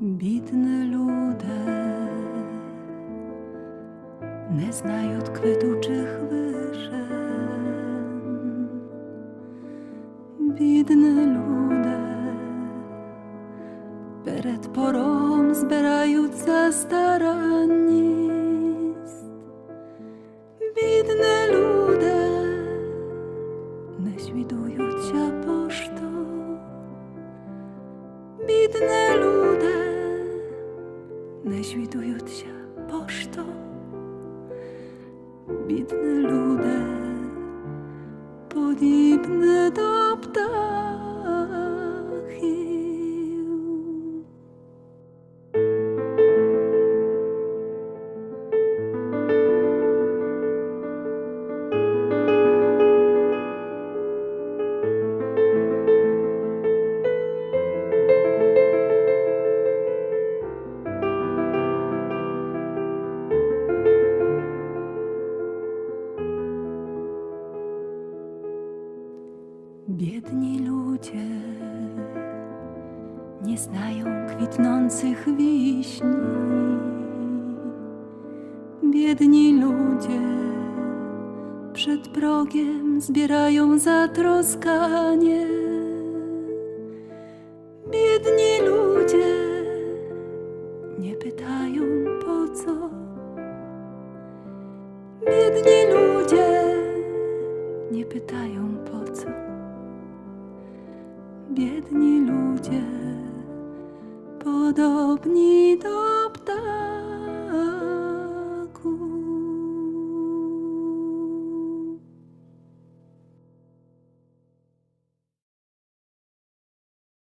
Бідне люде, не знають квітучих вишен. Бідне люде, перед пором збираються старанність. Бідне люде, не свідуються пошто. Бідне люде, не свідуються пошто. Бідне люде, подібне до птахів. Biedni ludzie nie znają kwitnących wiśni. Biedni ludzie przed progiem zbierają zatroskanie. Biedni ludzie nie pytają po co. Biedni ludzie nie pytają po co. Biedni ludzie, podobni do ptaków.